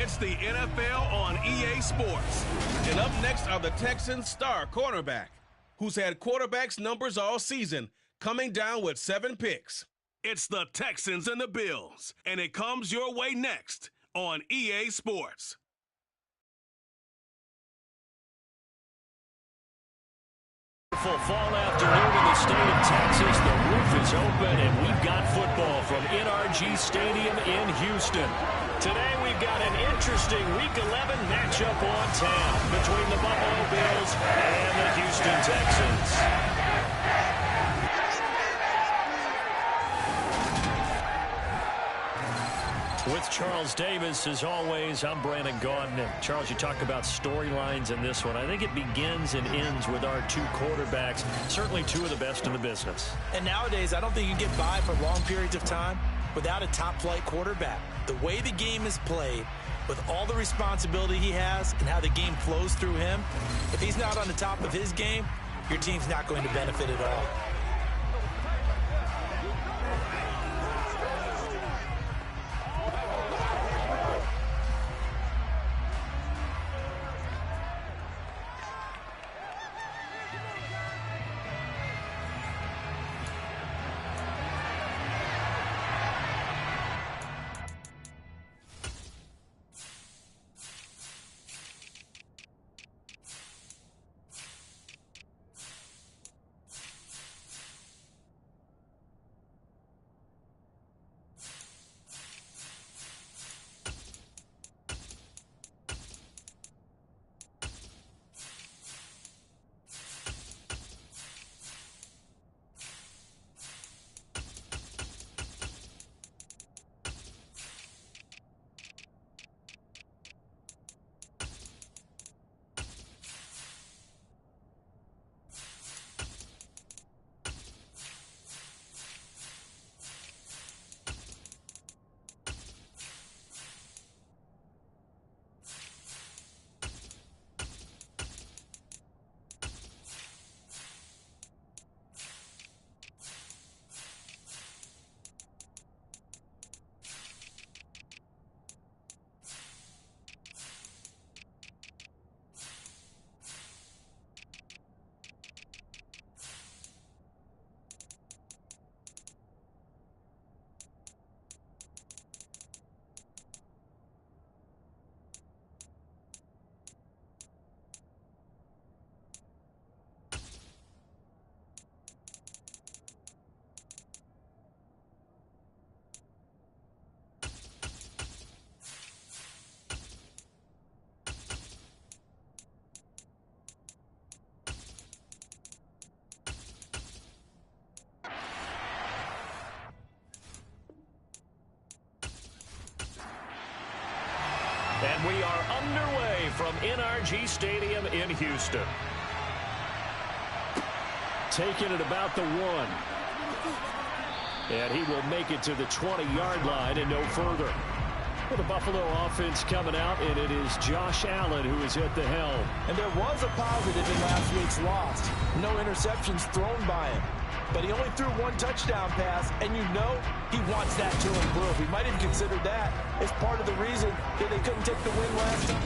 It's the NFL on EA Sports. And up next are the Texans' star cornerback, who's had quarterbacks numbers all season, coming down with 7 picks. It's the Texans and the Bills, and it comes your way next on EA Sports. Fall afternoon in the state of Texas. The roof is open, and we've got football from NRG Stadium in Houston. Today we've got an interesting Week 11 matchup on tap between the Buffalo Bills and the Houston Texans. With Charles Davis, as always, I'm Brandon Gaudin. Charles, you talk about storylines in this one. I think it begins and ends with our 2 quarterbacks, certainly 2 of the best in the business. And nowadays, I don't think you can get by for long periods of time without a top-flight quarterback. The way the game is played, with all the responsibility he has and how the game flows through him, if he's not on the top of his game, your team's not going to benefit at all. And we are underway from NRG Stadium in Houston. Taking it about the 1. And he will make it to the 20-yard line and no further. Well, the Buffalo offense coming out, and it is Josh Allen who is at the helm. And there was a positive in last week's loss. No interceptions thrown by him. But he only threw 1 touchdown pass, and you know he wants that to improve. He might have considered that as part of the reason that they couldn't take the win last time.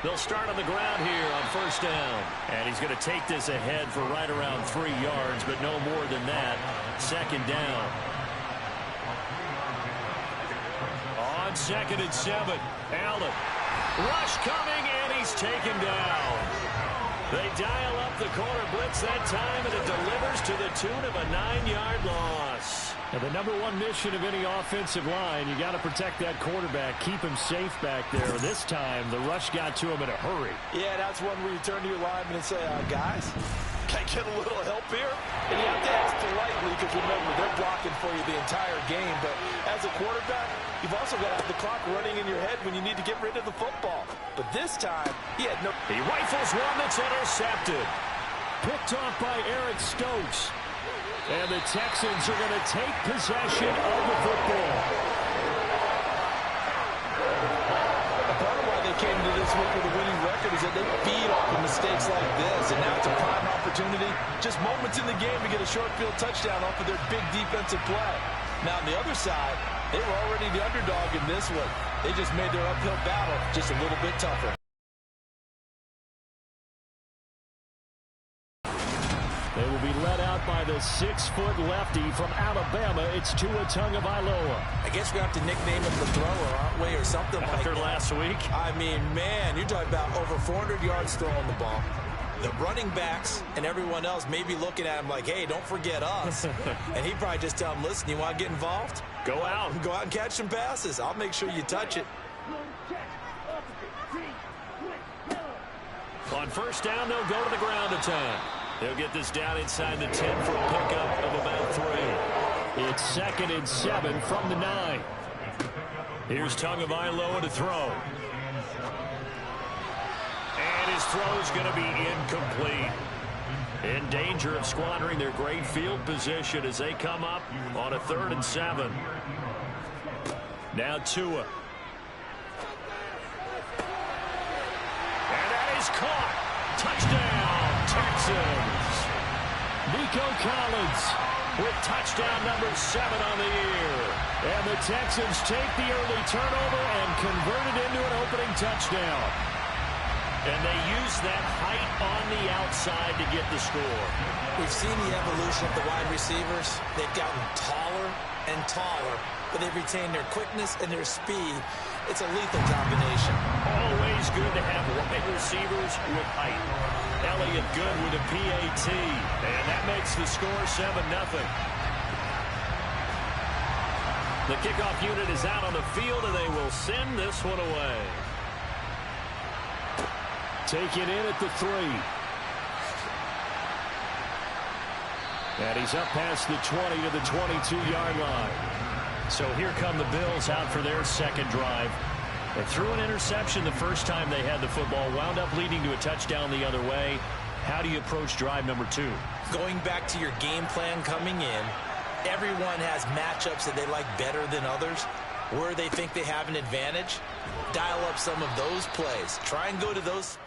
They'll start on the ground here on first down. And he's going to take this ahead for right around 3 yards, but no more than that. Second down. On 2nd and 7, Allen. Rush coming, and he's taken down. They dial up the corner blitz that time, and it delivers to the tune of a 9-yard loss. And the number 1 mission of any offensive line, you got to protect that quarterback, keep him safe back there. This time, the rush got to him in a hurry. Yeah, that's one where you turn to your lineman and say, guys, can I get a little help here? And you have to ask politely because, remember, they're blocking for you the entire game. But as a quarterback, you've also got to have the clock running in your head when you need to get rid of the football. But this time, he had no... He rifles one that's intercepted. Picked off by Eric Stokes. And the Texans are going to take possession of the football. Part of why they came to this week with a winning record is that they feed off of mistakes like this. And now it's a prime opportunity, just moments in the game, to get a short field touchdown off of their big defensive play. Now, on the other side, they were already the underdog in this one. They just made their uphill battle just a little bit tougher. They will be led out by the 6-foot lefty from Alabama. It's Tua Tagovailoa. I guess we have to nickname him the thrower, aren't we, or something like that. After last week? I mean, man, you're talking about over 400 yards throwing the ball. The running backs and everyone else may be looking at him like, hey, don't forget us. And he'd probably just tell them, listen, you want to get involved? Go out. Go out and catch some passes. I'll make sure you touch it. On first down, they'll go to the ground attack. They'll get this down inside the 10 for a pickup of about 3. It's 2nd and 7 from the 9. Here's Tagovailoa to throw. And his throw is going to be incomplete. In danger of squandering their great field position as they come up on a 3rd and 7. Now Tua. And that is caught. Touchdown, Texans. Nico Collins with touchdown number 7 on the year. And the Texans take the early turnover and convert it into an opening touchdown. And they use that height on the outside to get the score. We've seen the evolution of the wide receivers. They've gotten taller and taller, but they've retained their quickness and their speed. It's a lethal combination. Always good to have wide receivers with height. Elliott good with a PAT, and that makes the score 7-0. The kickoff unit is out on the field, and they will send this one away. Take it in at the 3. And he's up past the 20 to the 22-yard line. So here come the Bills out for their second drive. They threw an interception the first time they had the football, wound up leading to a touchdown the other way. How do you approach drive number 2? Going back to your game plan coming in, everyone has matchups that they like better than others. Where they think they have an advantage, dial up some of those plays. Try and go to those.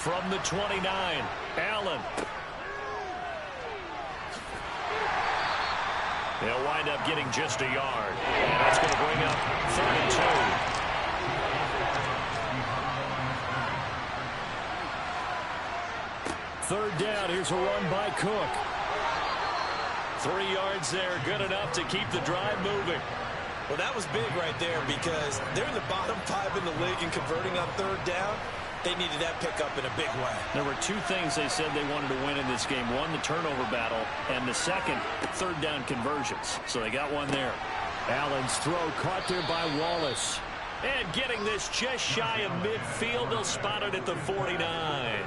From the 29, Allen. They'll wind up getting just a yard. And that's going to bring up 3rd and 2. 3rd down. Here's a run by Cook. 3 yards there. Good enough to keep the drive moving. Well, that was big right there because they're in the bottom 5 in the league in converting on 3rd down. They needed that pickup in a big way. There were 2 things they said they wanted to win in this game. One, the turnover battle, and the second, 3rd down conversions. So they got one there. Allen's throw caught there by Wallace. And getting this just shy of midfield, they'll spot it at the 49.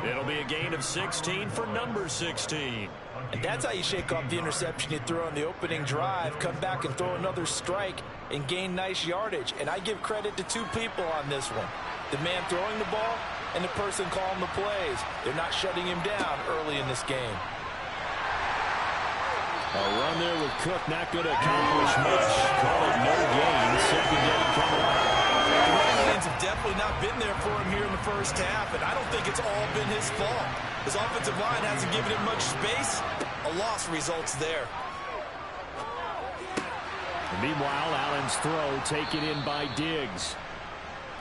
It'll be a gain of 16 for number 16. And that's how you shake off the interception you threw on the opening drive, come back and throw another strike and gain nice yardage. And I give credit to 2 people on this one. The man throwing the ball and the person calling the plays. They're not shutting him down early in this game. A run there with Cook, not going to accomplish much. Call it no gain. 2nd down coming up. The running lanes have definitely not been there for him here in the first half, and I don't think it's all been his fault. His offensive line hasn't given him much space. A loss results there. Meanwhile, Allen's throw taken in by Diggs.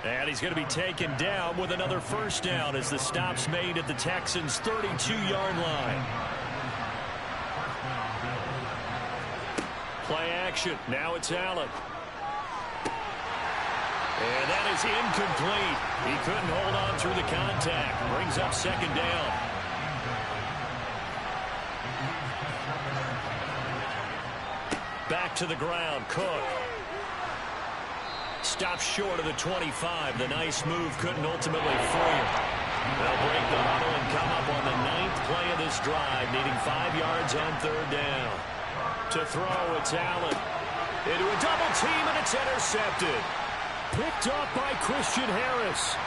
And he's going to be taken down with another first down as the stop's made at the Texans' 32-yard line. Play action. Now it's Allen. And that is incomplete. He couldn't hold on through the contact. Brings up 2nd down. Back to the ground. Cook. Stopped short of the 25. The nice move couldn't ultimately free him. They'll break the huddle and come up on the 9th play of this drive, needing 5 yards on 3rd down. To throw, it's Allen. Into a double team, and it's intercepted. Picked up by Christian Harris.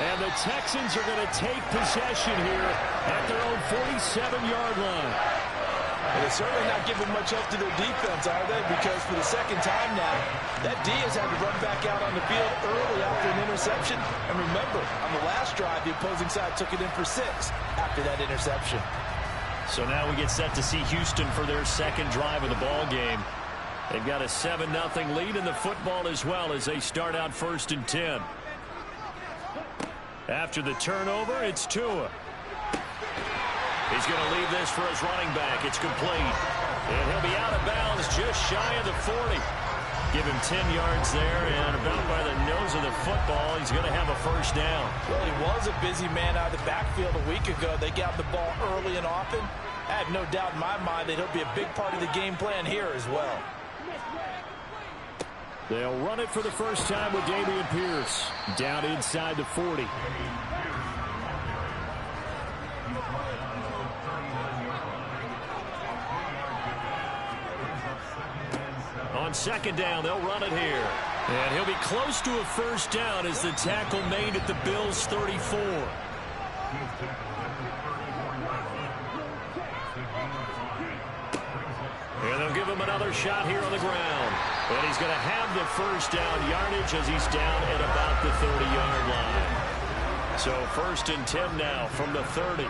And the Texans are going to take possession here at their own 47-yard line. And they're certainly not giving much up to their defense, are they? Because for the second time now, that D has had to run back out on the field early after an interception. And remember, on the last drive, the opposing side took it in for 6 after that interception. So now we get set to see Houston for their second drive of the ball game. They've got a 7-0 lead in the football as well as they start out 1st and 10. After the turnover, it's Tua. He's going to leave this for his running back. It's complete. And he'll be out of bounds just shy of the 40. Give him 10 yards there, and about by the nose of the football, he's going to have a 1st down. Well, he was a busy man out of the backfield a week ago. They got the ball early and often. I have no doubt in my mind that he'll be a big part of the game plan here as well. They'll run it for the first time with Dameon Pierce. Down inside the 40. On 2nd down, they'll run it here. And he'll be close to a 1st down as the tackle made at the Bills' 34. And they'll give him another shot here on the ground. And he's going to have the 1st down yardage as he's down at about the 30-yard line. So 1st and 10 now from the 30.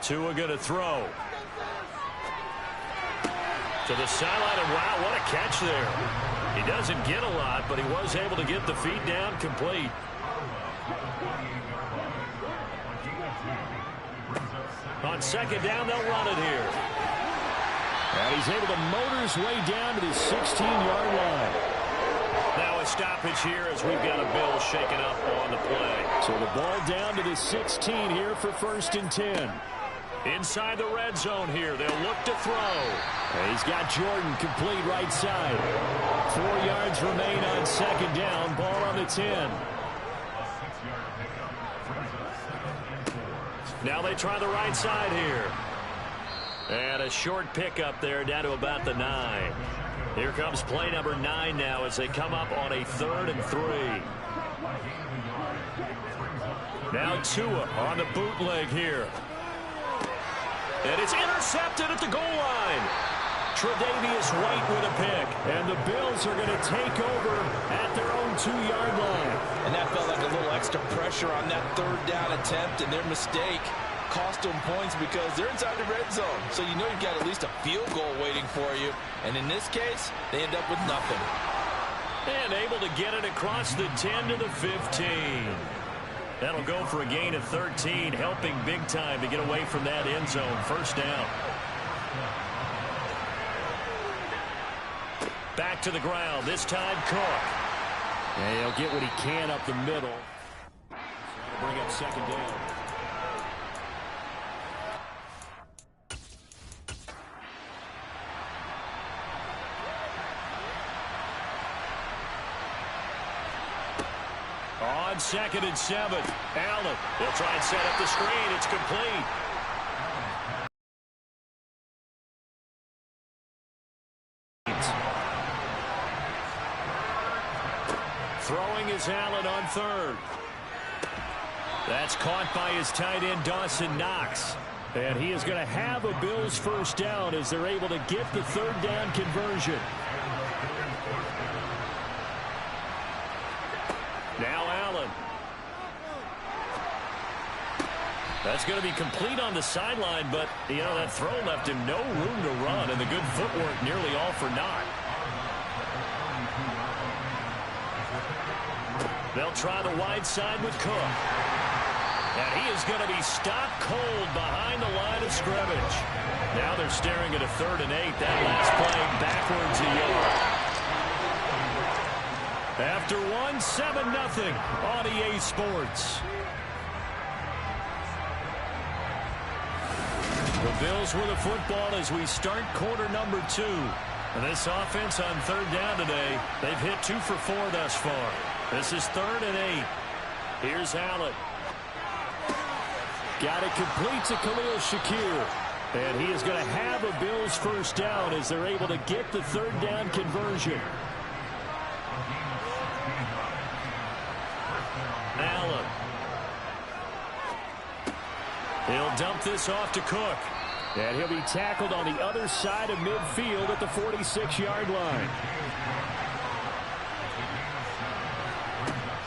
Tua going to throw. To the sideline, and wow, what a catch there. He doesn't get a lot, but he was able to get the feet down complete. On 2nd down, they'll run it here. And he's able to motor his way down to the 16-yard line. Now a stoppage here as we've got a Bill shaken up on the play. So the ball down to the 16 here for 1st and 10. Inside the red zone here, they'll look to throw. And he's got Jordan complete right side. 4 yards remain on 2nd down, ball on the 10. Now they try the right side here. And a short pickup there down to about the 9. Here comes play number 9 now as they come up on a 3rd and 3. Now Tua on the bootleg here. And it's intercepted at the goal line. Tre'Davious White with a pick. And the Bills are going to take over at their own 2-yard line. And that felt like a little extra pressure on that 3rd down attempt, and their mistake cost them points because they're inside the red zone. So you know you've got at least a field goal waiting for you. And in this case, they end up with nothing. And able to get it across the 10 to the 15. That'll go for a gain of 13, helping big time to get away from that end zone. 1st down. Back to the ground, this time Cook. And he'll get what he can up the middle. Bring up 2nd down. On 2nd and 7, Allen. They'll try and set up the screen. It's complete. Throwing is Allen on 3rd. That's caught by his tight end, Dawson Knox. And he is going to have a Bills 1st down as they're able to get the 3rd down conversion. Now Allen. That's going to be complete on the sideline, but, you know, that throw left him no room to run, and the good footwork nearly all for naught. They'll try the wide side with Cook. And he is going to be stopped cold behind the line of scrimmage. Now they're staring at a 3rd and 8. That last play backwards a yard. After 7-0 on EA Sports. The Bills with the football as we start quarter number 2. And this offense on third down today, they've hit 2 for 4 thus far. This is 3rd and 8. Here's Allen. Got it complete to Khalil Shakir. And he is going to have a Bills first down as they're able to get the third down conversion. Allen. He'll dump this off to Cook. And he'll be tackled on the other side of midfield at the 46-yard line.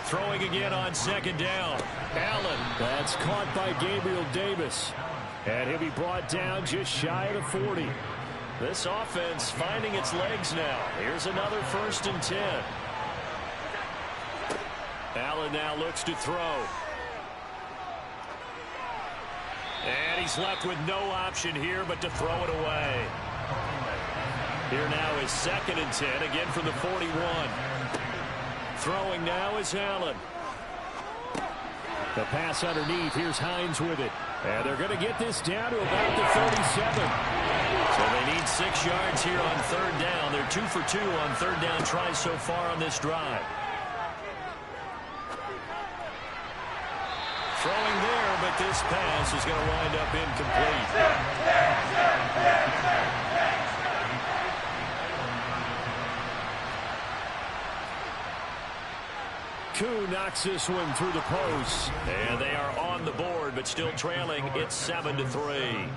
Throwing again on second down. Allen. That's caught by Gabriel Davis. And he'll be brought down just shy of the 40. This offense finding its legs now. Here's another 1st and 10. Allen now looks to throw. And he's left with no option here but to throw it away. Here now is 2nd and 10, again from the 41. Throwing now is Allen. The pass underneath. Here's Hines with it. And they're going to get this down to about the 37. So they need 6 yards here on third down. They're 2 for 2 on third down tries so far on this drive. Throwing there, but this pass is going to wind up incomplete. Koo knocks this one through the post. And they are on the board, but still trailing. It's 7-3.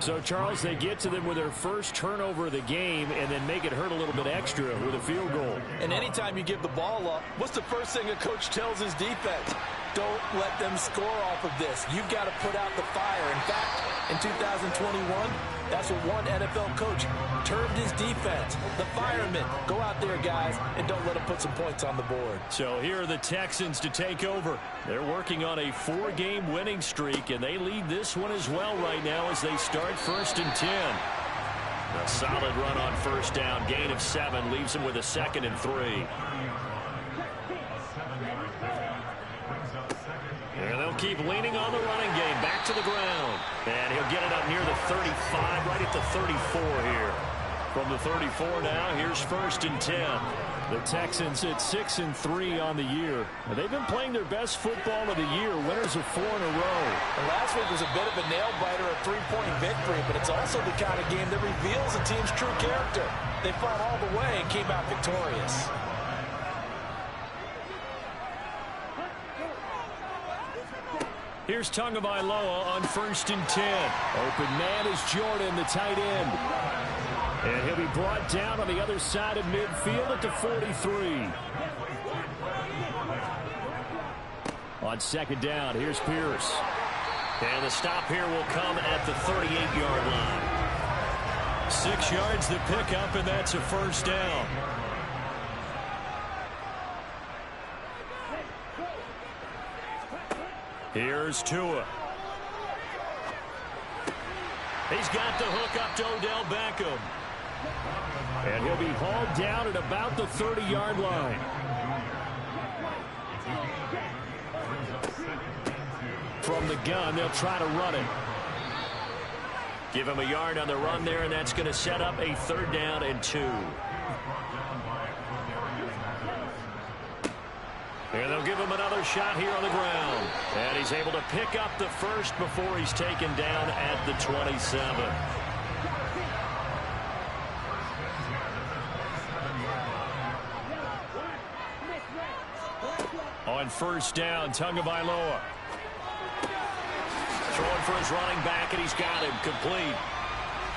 So, Charles, they get to them with their first turnover of the game and then make it hurt a little bit extra with a field goal. And anytime you give the ball up, what's the first thing a coach tells his defense? Don't let them score off of this. You've got to put out the fire. In fact, in 2021, that's what one NFL coach termed his defense. The firemen. Go out there, guys, and don't let them put some points on the board. So here are the Texans to take over. They're working on a 4-game winning streak, and they lead this one as well right now as they start 1st and 10. A solid run on first down. Gain of 7 leaves them with a 2nd and 3. And they'll keep leaning on the running game. Back to the ground. And he'll get it up near the 35, right at the 34 here. From the 34 now, here's 1st and 10. The Texans at 6-3 on the year. And they've been playing their best football of the year. Winners of 4 in a row. And last week was a bit of a nail-biter, a 3-point victory. But it's also the kind of game that reveals a team's true character. They fought all the way and came out victorious. Here's Tagovailoa on 1st and 10. Open man is Jordan, the tight end. And he'll be brought down on the other side of midfield at the 43. On 2nd down, here's Pierce. And the stop here will come at the 38-yard line. 6 yards the pickup, and that's a 1st down. Here's Tua. He's got the hook up to Odell Beckham. And he'll be hauled down at about the 30-yard line. From the gun, they'll try to run it. Give him a yard on the run there, and that's going to set up a 3rd down and 2. And they'll give him another shot here on the ground. And he's able to pick up the first before he's taken down at the 27. On 1st down, Tagovailoa. Throwing for his running back, and he's got him complete.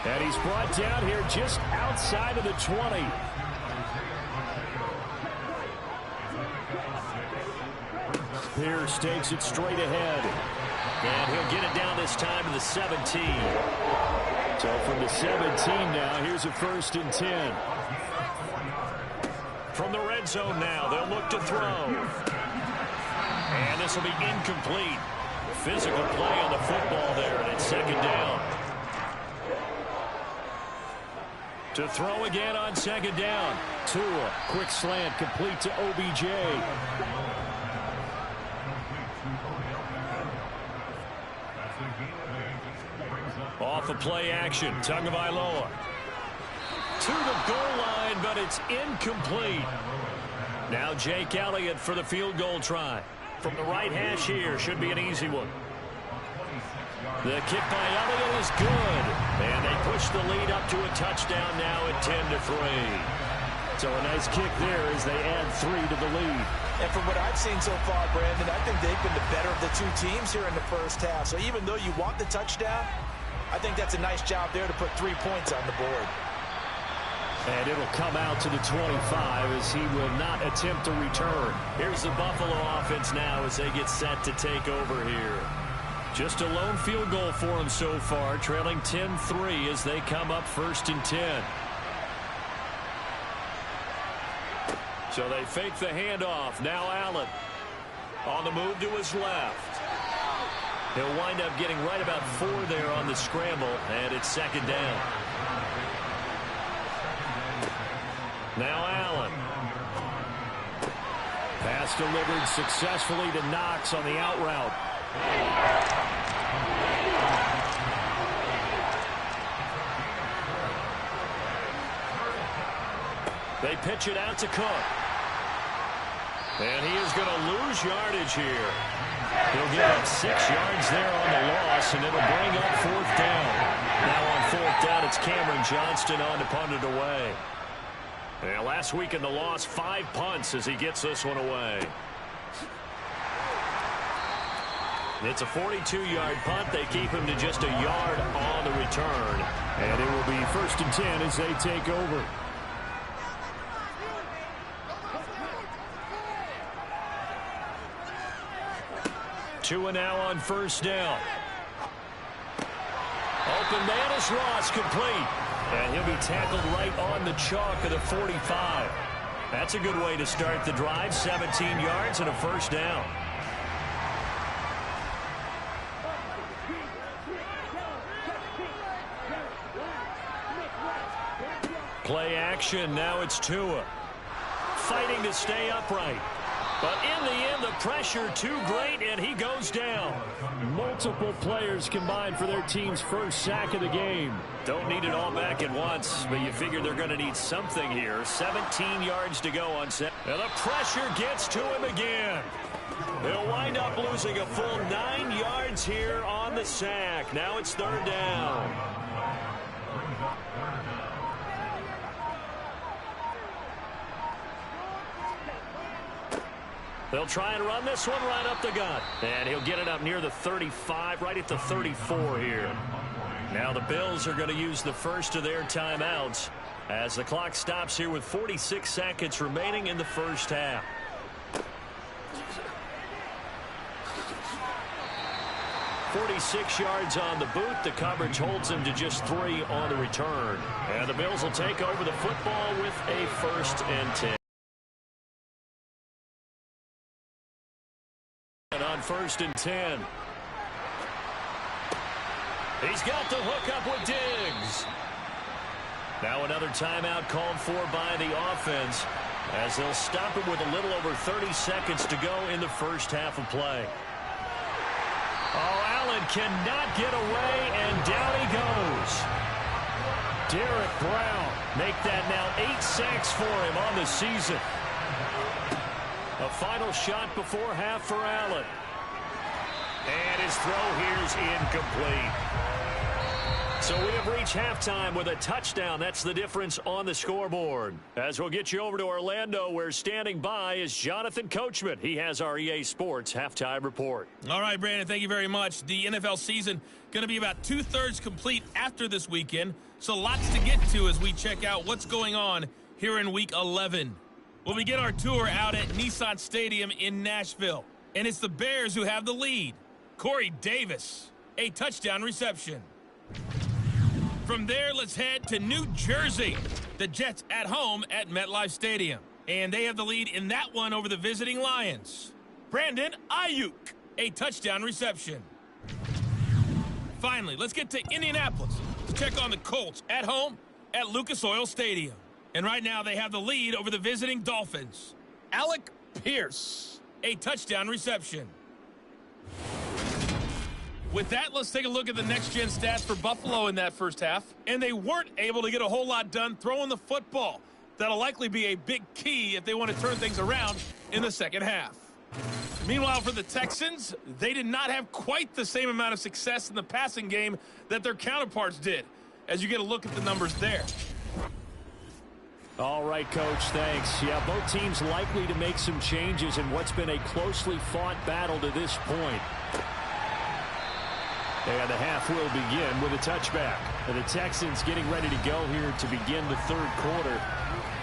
And he's brought down here just outside of the 20. Pierce takes it straight ahead. And he'll get it down this time to the 17. So from the 17 now, here's a 1st and 10. From the red zone now, they'll look to throw. And this will be incomplete. Physical play on the football there, and it's 2nd down. To throw again on 2nd down. Tua, quick slant, complete to OBJ. Off of play action, Tagovailoa. to the goal line, but it's incomplete. Now Jake Elliott for the field goal try. From the right hash here, should be an easy one. The kick by Elliott is good. And they push the lead up to a touchdown now at 10-3. So a nice kick there as they add 3 to the lead. And from what I've seen so far, Brandon, I think they've been the better of the two teams here in the first half. So even though you want the touchdown, I think that's a nice job there to put 3 points on the board. And it'll come out to the 25 as he will not attempt to return. Here's the Buffalo offense now as they get set to take over here. Just a lone field goal for them so far, trailing 10-3 as they come up 1st and 10. So they fake the handoff. Now Allen on the move to his left. He'll wind up getting right about 4 there on the scramble, and it's 2nd down. Now Allen. Pass delivered successfully to Knox on the out route. They pitch it out to Cook. And he is going to lose yardage here. He'll give up 6 yards there on the loss, and it'll bring up 4th down. Now on 4th down, it's Cameron Johnston on to punt it away. And last week in the loss, 5 punts as he gets this one away. It's a 42-yard punt. They keep him to just a yard on the return. And it will be 1st and 10 as they take over. Two and now on 1st down. Open man is Ross, complete. And he'll be tackled right on the chalk of the 45. That's a good way to start the drive. 17 yards and a 1st down. Play action. Now it's Tua. Fighting to stay upright. But in the end, the pressure too great, and he goes down. Multiple players combined for their team's 1st sack of the game. Don't need it all back at once, but you figure they're going to need something here. 17 yards to go on set. And the pressure gets to him again. He'll wind up losing a full 9 yards here on the sack. Now it's 3rd down. They'll try and run this one right up the gut. And he'll get it up near the 35, right at the 34 here. Now the Bills are going to use the first of their timeouts as the clock stops here with 46 seconds remaining in the first half. .46 yards on the boot. The coverage holds him to just 3 on the return. And the Bills will take over the football with a 1st and 10. On 1st and 10. He's got the hook up with Diggs. Now another timeout called for by the offense as they'll stop him with a little over 30 seconds to go in the first half of play. Oh, Allen cannot get away, and down he goes. Derek Brown make that now 8 sacks for him on the season. A final shot before half for Allen. And his throw here is incomplete. So we have reached halftime with a touchdown. That's the difference on the scoreboard. As we'll get you over to Orlando, where standing by is Jonathan Coachman. He has our EA Sports halftime report. All right, Brandon, thank you very much. The NFL season going to be about 2/3 complete after this weekend. So lots to get to as we check out what's going on here in Week 11. We'll begin our tour out at Nissan Stadium in Nashville. And it's the Bears who have the lead. Corey Davis, a touchdown reception. From there, let's head to New Jersey. The Jets at home at MetLife Stadium. And they have the lead in that one over the visiting Lions. Brandon Ayuk, a touchdown reception. Finally, let's get to Indianapolis to check on the Colts at home at Lucas Oil Stadium. And right now, they have the lead over the visiting Dolphins. Alec Pierce, a touchdown reception. With that, let's take a look at the next-gen stats for Buffalo in that first half. And they weren't able to get a whole lot done throwing the football. That'll likely be a big key if they want to turn things around in the second half. Meanwhile, for the Texans, they did not have quite the same amount of success in the passing game that their counterparts did, as you get a look at the numbers there. All right, Coach, thanks. Yeah, both teams likely to make some changes in what's been a closely fought battle to this point. And the half will begin with a touchback. And the Texans getting ready to go here to begin the third quarter.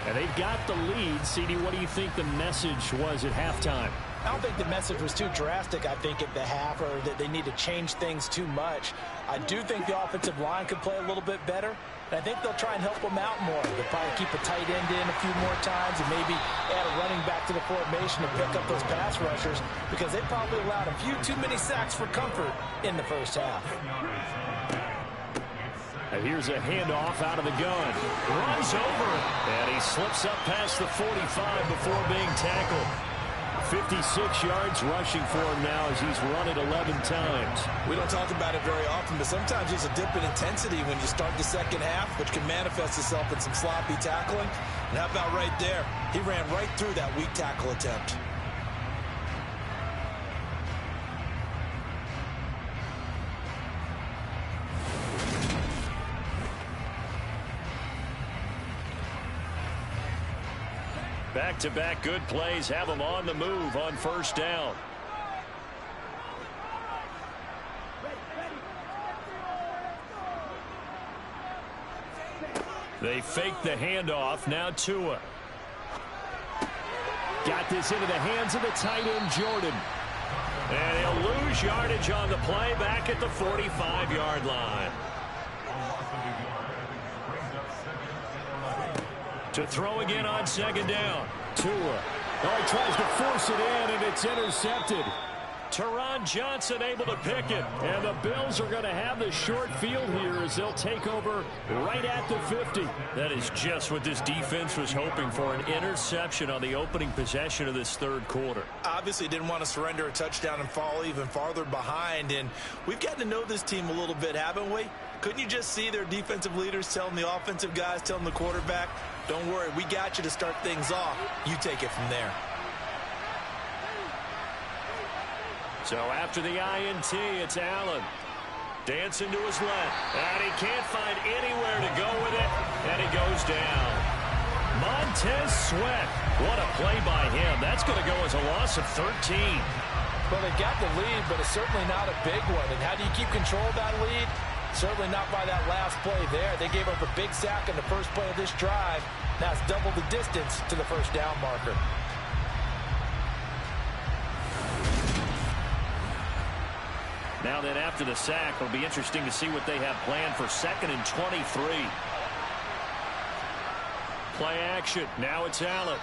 And they've got the lead. CD, what do you think the message was at halftime? I don't think the message was too drastic, I think, at the half, or that they need to change things too much. I do think the offensive line could play a little bit better, and I think they'll try and help them out more. They'll probably keep a tight end in a few more times and maybe add a running back to the formation to pick up those pass rushers, because they probably allowed a few too many sacks for comfort in the first half. And here's a handoff out of the gun. Runs over, and he slips up past the 45 before being tackled. 56 yards rushing for him now as he's run it 11 times. We don't talk about it very often, but sometimes there's a dip in intensity when you start the second half, which can manifest itself in some sloppy tackling. And how about right there? He ran right through that weak tackle attempt. Back-to-back good plays have them on the move on first down. They fake the handoff. Now Tua. Got this into the hands of the tight end, Jordan. And he'll lose yardage on the play back at the 45-yard line. To throw again on second down. Tua. Oh, he tries to force it in, and it's intercepted. Teron Johnson able to pick it. And the Bills are going to have the short field here as they'll take over right at the 50. That is just what this defense was hoping for, an interception on the opening possession of this third quarter. Obviously didn't want to surrender a touchdown and fall even farther behind. And we've gotten to know this team a little bit, haven't we? Couldn't you just see their defensive leaders telling the offensive guys, telling the quarterback, don't worry, we got you to start things off. You take it from there. So after the INT, it's Allen. Dancing to his left. And he can't find anywhere to go with it. And he goes down. Montez Sweat. What a play by him. That's going to go as a loss of 13. Well, they got the lead, but it's certainly not a big one. And how do you keep control of that lead? Certainly not by that last play there. They gave up a big sack in the first play of this drive. Now it's double the distance to the first down marker. Now then, after the sack, it'll be interesting to see what they have planned for 2nd and 23. Play action. Now it's Allen.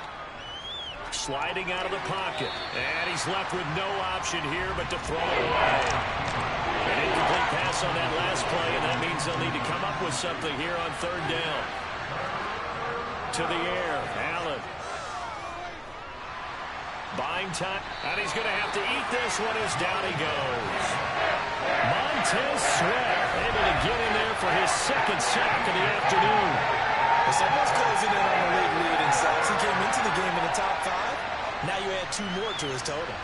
Sliding out of the pocket. And he's left with no option here but to throw it away. An incomplete pass on that last play, and that means they'll need to come up with something here on third down. To the air, Allen. Buying time, and he's going to have to eat this one as down he goes. Montez Sweat able to get in there for his second sack of the afternoon. Well, someone's closing in on the league lead in sacks. He came into the game in the top 5. Now you add 2 more to his total.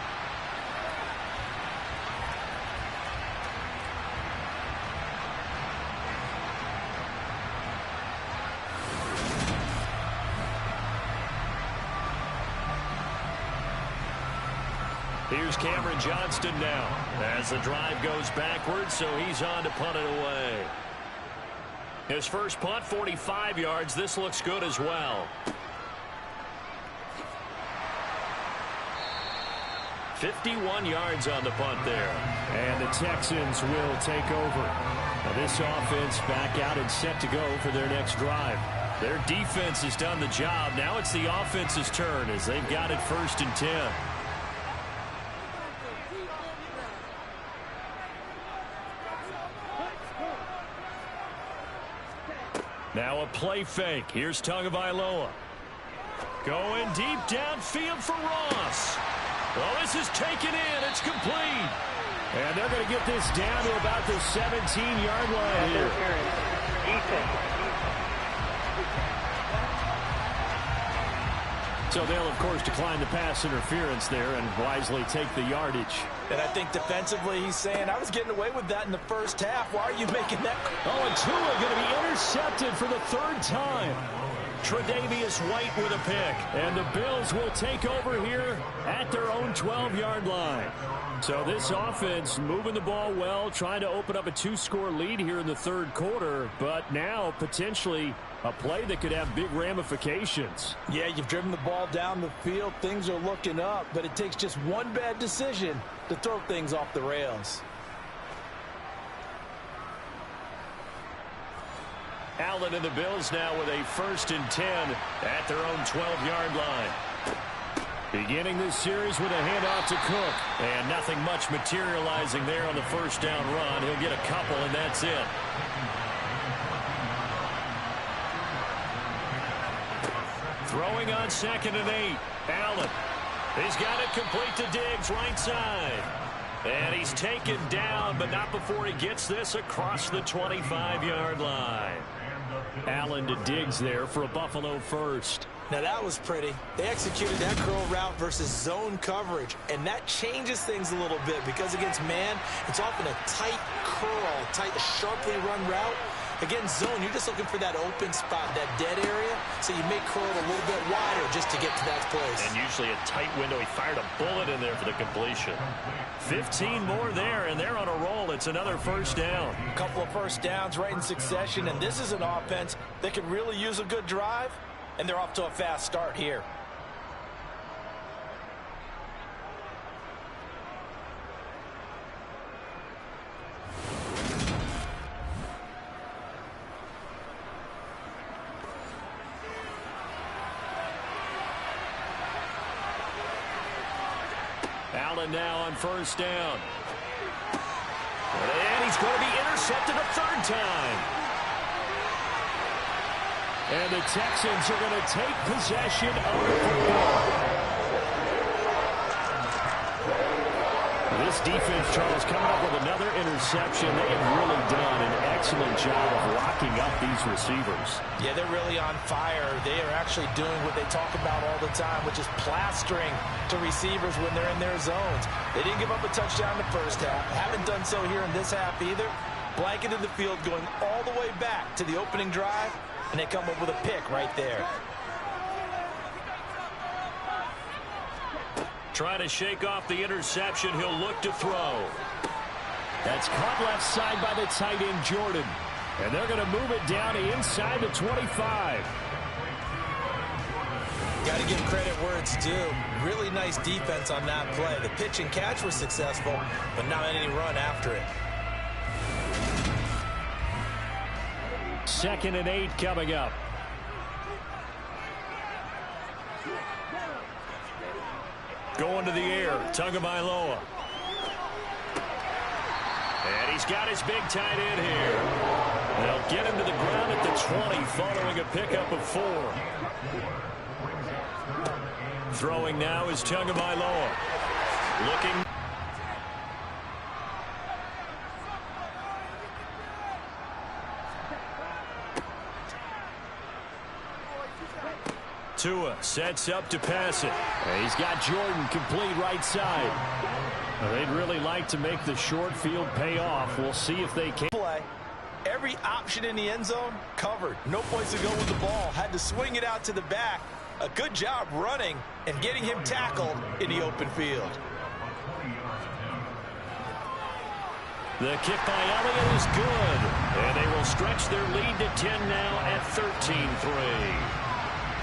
Here's Cameron Johnston now as the drive goes backwards, so he's on to punt it away. His first punt, 45 yards. This looks good as well. 51 yards on the punt there. And the Texans will take over. Now this offense back out and set to go for their next drive. Their defense has done the job. Now it's the offense's turn as they've got it 1st and 10. Now a play fake. Here's Tagovailoa. Going deep downfield for Ross. Oh, this is taken in. It's complete. And they're going to get this down to about the 17-yard line here. So they'll, of course, decline the pass interference there and wisely take the yardage. And I think defensively he's saying, I was getting away with that in the first half. Why are you making that? Oh, and Tua going to be intercepted for the third time. Tre'Davious White with a pick. And the Bills will take over here at their own 12-yard line. So this offense moving the ball well, trying to open up a 2-score lead here in the third quarter. But now potentially a play that could have big ramifications. Yeah, you've driven the ball down the field. Things are looking up, but it takes just one bad decision to throw things off the rails. Allen and the Bills now with a 1st and 10 at their own 12-yard line. Beginning this series with a handoff to Cook. And nothing much materializing there on the first down run. He'll get a couple, and that's it. Throwing on 2nd and 8. Allen. He's got it complete to Diggs, right side. And he's taken down, but not before he gets this across the 25-yard line. Allen to Diggs there for a Buffalo first. Now that was pretty. They executed that curl route versus zone coverage, and that changes things a little bit because against man, it's often a tight curl, tight, sharply run route. Against zone, you're just looking for that open spot, that dead area, so you may curl it a little bit wider just to get to that place. And usually a tight window. He fired a bullet in there for the completion. 15 more there, and they're on a roll. It's another first down. A couple of first downs right in succession, and this is an offense that could really use a good drive, and they're off to a fast start here. Allen now on first down. And he's going to be intercepted a third time. And the Texans are going to take possession of the football. This defense, Charles, coming up with another interception. They have really done an excellent job of locking up these receivers. Yeah, they're really on fire. They are actually doing what they talk about all the time, which is plastering to receivers when they're in their zones. They didn't give up a touchdown in the first half. Haven't done so here in this half either. Blanketed the field going all the way back to the opening drive, and they come up with a pick right there. Trying to shake off the interception. He'll look to throw. That's caught left side by the tight end, Jordan. And they're going to move it down to inside the 25. Got to give credit where it's due. Really nice defense on that play. The pitch and catch was successful, but not any run after it. 2nd and 8 coming up. Going to the air, Tagovailoa. And he's got his big tight end here. They'll get him to the ground at the 20 following a pickup of 4. Throwing now is Tagovailoa. Looking. Tua sets up to pass it. And he's got Jordan complete right side. They'd really like to make the short field pay off. We'll see if they can. Play. Every option in the end zone covered. No place to go with the ball. Had to swing it out to the back. A good job running and getting him tackled in the open field. The kick by Elliott is good. And they will stretch their lead to 10 now at 13-3.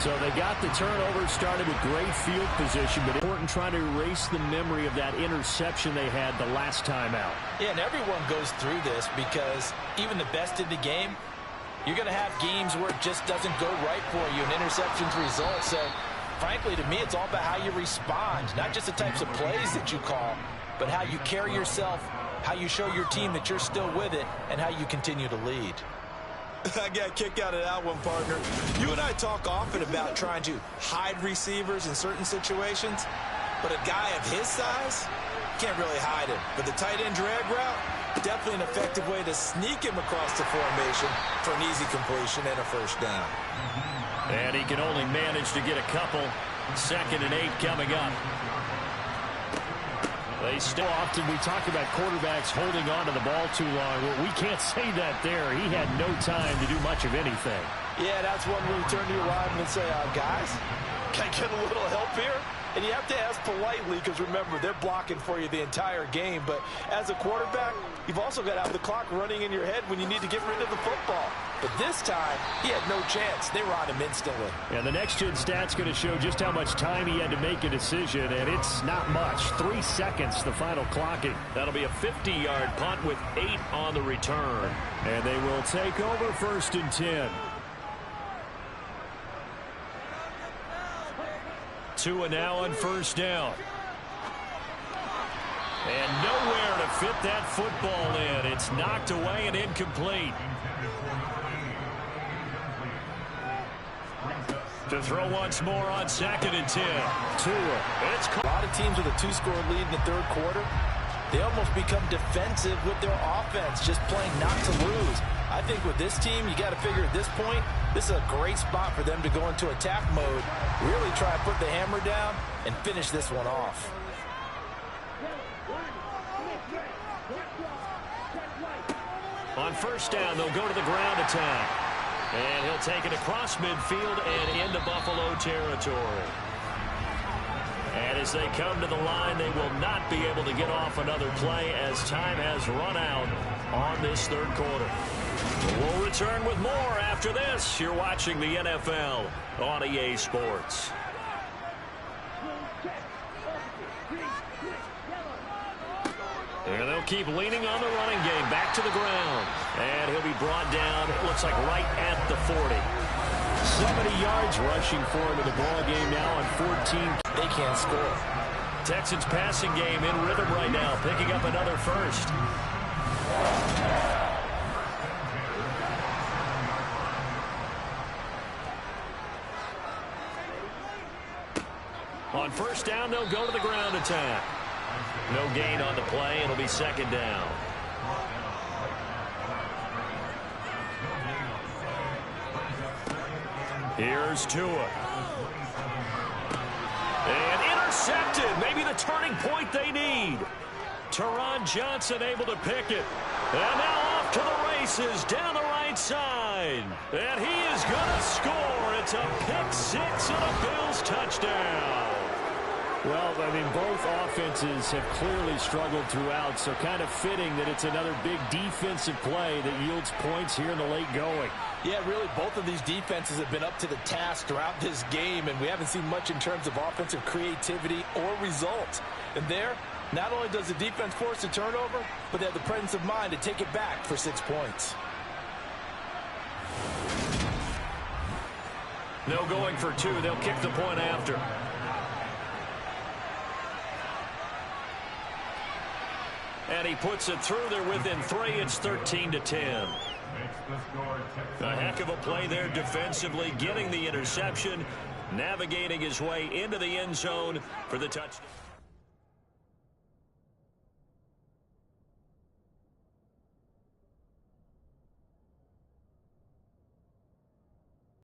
So they got the turnover started with great field position, but important trying to erase the memory of that interception they had the last time out. Yeah, and everyone goes through this because even the best in the game, you're going to have games where it just doesn't go right for you, and interceptions result. So, frankly, to me, it's all about how you respond, not just the types of plays that you call, but how you carry yourself, how you show your team that you're still with it, and how you continue to lead. I got a kick out of that one, partner. You and I talk often about trying to hide receivers in certain situations. but a guy of his size, can't really hide him. But the tight end drag route, definitely an effective way to sneak him across the formation for an easy completion and a first down. And he can only manage to get a couple. 2nd and 8 coming up. They still often, we talk about quarterbacks holding on to the ball too long. Well, we can't say that there. He had no time to do much of anything. Yeah, that's one where you turn to your lineman and say, guys, can I get a little help here? And you have to ask politely because, remember, they're blocking for you the entire game. But as a quarterback, you've also got to have the clock running in your head when you need to get rid of the football. But this time, he had no chance. They were on him instantly. And the next-gen stat's going to show just how much time he had to make a decision, and it's not much. 3 seconds, the final clocking. That'll be a 50-yard punt with 8 on the return. And they will take over 1st and 10. Tua now on 1st down. And nowhere to fit that football in. It's knocked away and incomplete. To throw once more on 2nd and 10. Tua. It's a lot of teams with a 2-score lead in the 3rd quarter, they almost become defensive with their offense, just playing not to lose. I think with this team, you got to figure at this point, this is a great spot for them to go into attack mode, really try to put the hammer down and finish this one off. On 1st down, they'll go to the ground attack. And he'll take it across midfield and into Buffalo territory. And as they come to the line, they will not be able to get off another play as time has run out on this 3rd quarter. We'll return with more after this. You're watching the NFL on EA Sports. And they'll keep leaning on the running game. Back to the ground. And he'll be brought down, it looks like right at the 40. 70 yards rushing for him in the ball game now on 14. They can't score. Texans passing game in rhythm right now, picking up another first. On 1st down, they'll go to the ground attack. No gain on the play. It'll be 2nd down. Here's Tua. And intercepted. Maybe the turning point they need. Teron Johnson able to pick it. And now off to the races down the right side. And he is going to score. It's a pick 6 and a Bills touchdown. Well, I mean, both offenses have clearly struggled throughout, so kind of fitting that it's another big defensive play that yields points here in the late going. Yeah, really, both of these defenses have been up to the task throughout this game, and we haven't seen much in terms of offensive creativity or results. And there, not only does the defense force a turnover, but they have the presence of mind to take it back for 6 points. No going for 2. They'll kick the point after. And he puts it through. They're within 3. It's 13-10. A heck of a play there defensively, getting the interception, navigating his way into the end zone for the touchdown.